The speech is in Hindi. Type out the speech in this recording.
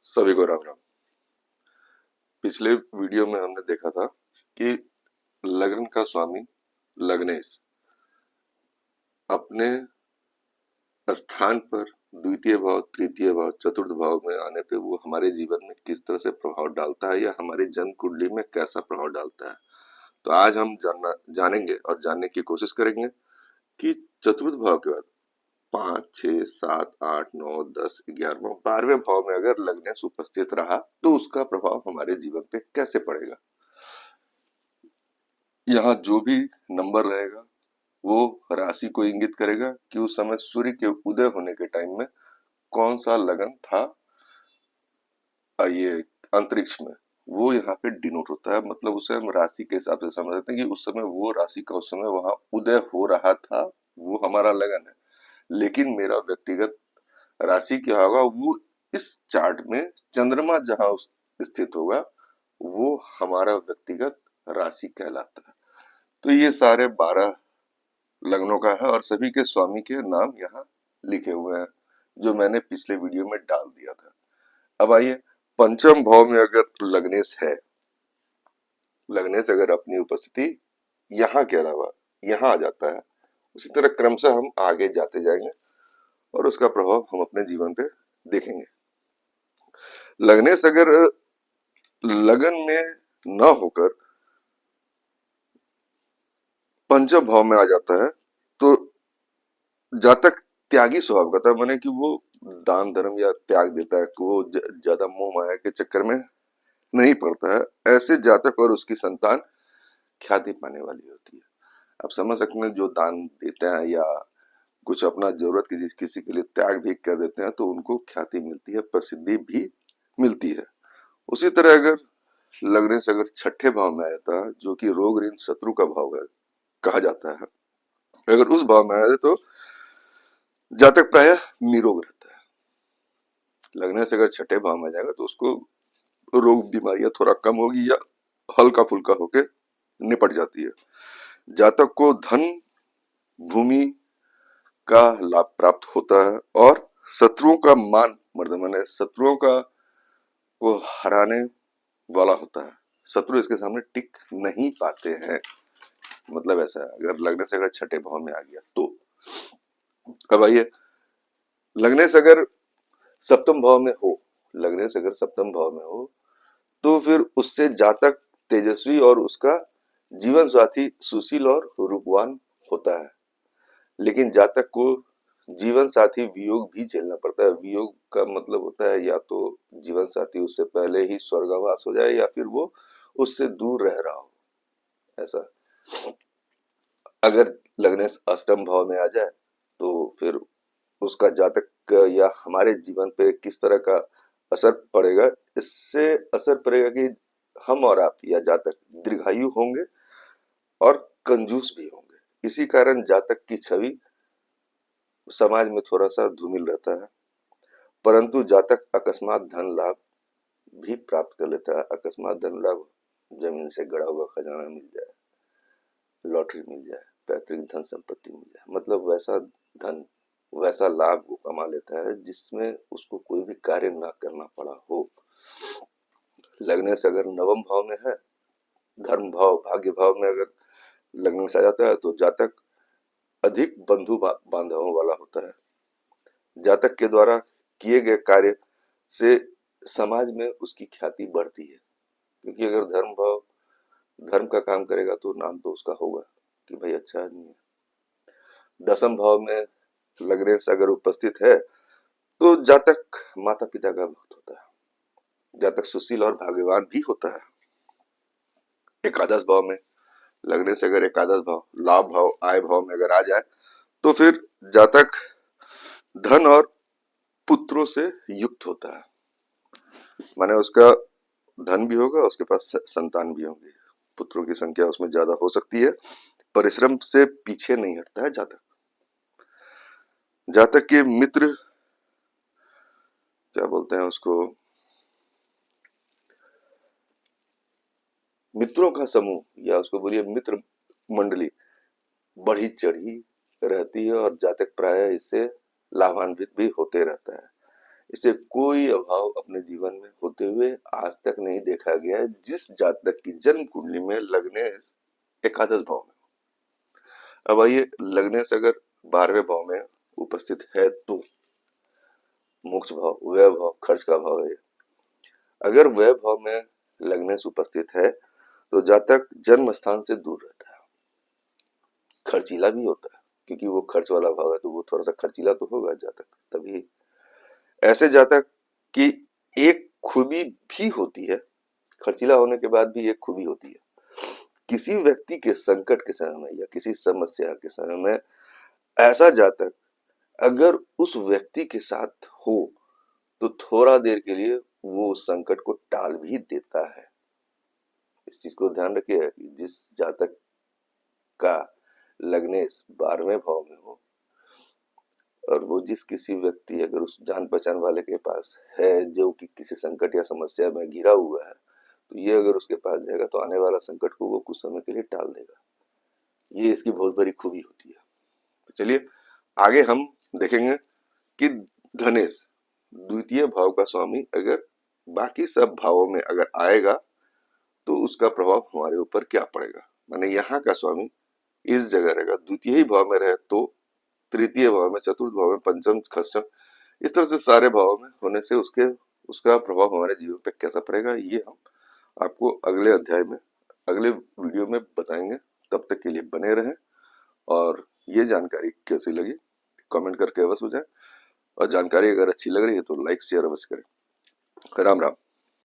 सभी को राम राम। पिछले वीडियो में हमने देखा था कि लग्न का स्वामी लग्नेश अपने स्थान पर द्वितीय भाव, तृतीय भाव, चतुर्थ भाव में आने पे वो हमारे जीवन में किस तरह से प्रभाव डालता है या हमारी जन्म कुंडली में कैसा प्रभाव डालता है। तो आज हम जानेंगे और जानने की कोशिश करेंगे कि चतुर्थ भाव के बाद 5, 6, 7, 8, 9, 10, 11, 12वें भाव में अगर लग्नेश उपस्थित रहा तो उसका प्रभाव हमारे जीवन पे कैसे पड़ेगा। यहाँ जो भी नंबर रहेगा वो राशि को इंगित करेगा कि उस समय सूर्य के उदय होने के टाइम में कौन सा लगन था। ये अंतरिक्ष में वो यहाँ पे डिनोट होता है, मतलब उसे हम राशि के हिसाब से समझ सकते हैं कि उस समय वो राशि का उस समय वहां उदय हो रहा था, वो हमारा लगन है। लेकिन मेरा व्यक्तिगत राशि क्या होगा, वो इस चार्ट में चंद्रमा जहां स्थित होगा वो हमारा व्यक्तिगत राशि कहलाता है। तो ये सारे 12 लग्नों का है और सभी के स्वामी के नाम यहाँ लिखे हुए हैं, जो मैंने पिछले वीडियो में डाल दिया था। अब आइए, पंचम भाव में अगर लग्नेश है, लग्नेश अगर अपनी उपस्थिति यहाँ के अलावा यहाँ आ जाता है, उसी तरह क्रमशः हम आगे जाते जाएंगे और उसका प्रभाव हम अपने जीवन पे देखेंगे। लग्नेश अगर लगन में न होकर पंचम भाव में आ जाता है तो जातक त्यागी स्वभाव का था, माने कि वो दान धर्म या त्याग देता है कि वो ज्यादा मोह माया के चक्कर में नहीं पड़ता है। ऐसे जातक और उसकी संतान ख्याति पाने वाली होती है। आप समझ सकते हैं, जो दान देते हैं या कुछ अपना जरूरत किसी किसी के लिए त्याग भी कर देते हैं तो उनको ख्याति मिलती है, प्रसिद्धि भी मिलती है। उसी तरह अगर लग्न से अगर छठे भाव में आया था, जो कि रोग ऋण शत्रु का भाव है कहा जाता है, अगर उस भाव में आया तो जातक प्राय निरोग रहता है। लगने से अगर छठे भाव में जाएगा तो उसको रोग बीमारियां थोड़ा कम होगी या हल्का फुल्का होके निपट जाती है। जातक को धन भूमि का लाभ प्राप्त होता है और शत्रुओं का मान मर्द माने शत्रुओं का वो हराने वाला होता है। शत्रु इसके सामने टिक नहीं पाते हैं, मतलब ऐसा है अगर लगने से अगर छठे भाव में आ गया तो। अब आइए, लगने से अगर सप्तम भाव में हो, लगने से अगर सप्तम भाव में हो तो फिर उससे जातक तेजस्वी और उसका जीवन साथी सुशील और रूपवान होता है। लेकिन जातक को जीवन साथी वियोग भी झेलना पड़ता है। वियोग का मतलब होता है या तो जीवन साथी उससे पहले ही स्वर्गवास हो जाए या फिर वो उससे दूर रह रहा हो, ऐसा। अगर लगने से अष्टम भाव में आ जाए तो फिर उसका जातक या हमारे जीवन पे किस तरह का असर पड़ेगा। इससे असर पड़ेगा कि हम और आप या जातक दीर्घायु होंगे और कंजूस भी होंगे। इसी कारण जातक की छवि समाज में थोड़ा सा धूमिल रहता है। परंतु जातक अकस्मात धन लाभ भी प्राप्त कर लेता है। अकस्मात धन लाभ, जमीन से गड़ा हुआ खजाना मिल जाए, लॉटरी मिल जाए, पैतृक धन संपत्ति मिल जाए, मतलब वैसा धन, वैसा लाभ वो कमा लेता है जिसमें उसको कोई भी कार्य ना करना पड़ा हो। लगने से अगर नवम भाव में है, धर्म भाव भाग्य भाव में अगर लगने से आ जाता है तो जातक अधिक बंधु बांधवों वाला होता है। जातक के द्वारा किए गए कार्य से समाज में उसकी ख्याति बढ़ती है, क्योंकि अगर धर्म भाव धर्म का काम करेगा तो नाम तो उसका होगा कि भाई अच्छा आदमी है। दसम भाव में लगने से अगर उपस्थित है तो जातक माता पिता का भक्त होता है। जातक सुशील और भाग्यवान भी होता है। एकादश भाव में लगने से अगर एकादश भाव लाभ भाव आय भाव में अगर आ जाए तो फिर जातक धन और पुत्रों से युक्त होता है, माने उसका धन भी होगा, उसके पास संतान भी होंगे, पुत्रों की संख्या उसमें ज्यादा हो सकती है। परिश्रम से पीछे नहीं हटता है जातक। जातक के मित्र, क्या बोलते हैं उसको, मित्रों का समूह या उसको बोलिए मित्र मंडली बढ़ी चढ़ी रहती है और जातक प्राय इससे लाभान्वित भी होते रहता है। इसे कोई अभाव अपने जीवन में होते हुए आज तक नहीं देखा गया है जिस जातक की जन्म कुंडली में लग्न एकादश भाव में। अब आइए, लग्न से अगर 12वें भाव में उपस्थित है तो मोक्ष भाव, व्यय भाव, खर्च का भाव है। अगर व्यय भाव में लग्न उपस्थित है तो जातक जन्म स्थान से दूर रहता है, खर्चीला भी होता है, क्योंकि वो खर्च वाला भाव है तो वो थोड़ा सा खर्चीला तो होगा जातक। तभी ऐसे जातक की एक खूबी भी होती है, खर्चीला होने के बाद भी एक खूबी होती है, किसी व्यक्ति के संकट के समय में या किसी समस्या के समय में ऐसा जातक अगर उस व्यक्ति के साथ हो तो थोड़ा देर के लिए वो उस संकट को टाल भी देता है। इस चीज को ध्यान रखिए, जिस जातक का लग्नेश 12वें भाव में हो और वो जिस किसी व्यक्ति अगर उस जान पहचान वाले के पास है जो कि किसी संकट या समस्या में घिरा हुआ है, तो ये अगर उसके पास जाएगा तो आने वाला संकट को वो कुछ समय के लिए टाल देगा। ये इसकी बहुत बड़ी खूबी होती है। तो चलिए आगे हम देखेंगे कि धनेश द्वितीय भाव का स्वामी अगर बाकी सब भावों में अगर आएगा तो उसका प्रभाव हमारे ऊपर क्या पड़ेगा। माने यहाँ का स्वामी इस जगह रहेगा, द्वितीय ही भाव में रहे तो तृतीय भाव में, चतुर्थ भाव में, पंचम, खष्टम, इस तरह से सारे भाव में होने से उसका प्रभाव हमारे जीवन पे कैसा पड़ेगा ये हम आपको अगले अध्याय में, अगले वीडियो में बताएंगे। तब तक के लिए बने रहें और ये जानकारी कैसी लगी कमेंट करके अवश्य हो जाए, और जानकारी अगर अच्छी लग रही है तो लाइक शेयर अवश्य करें। राम राम।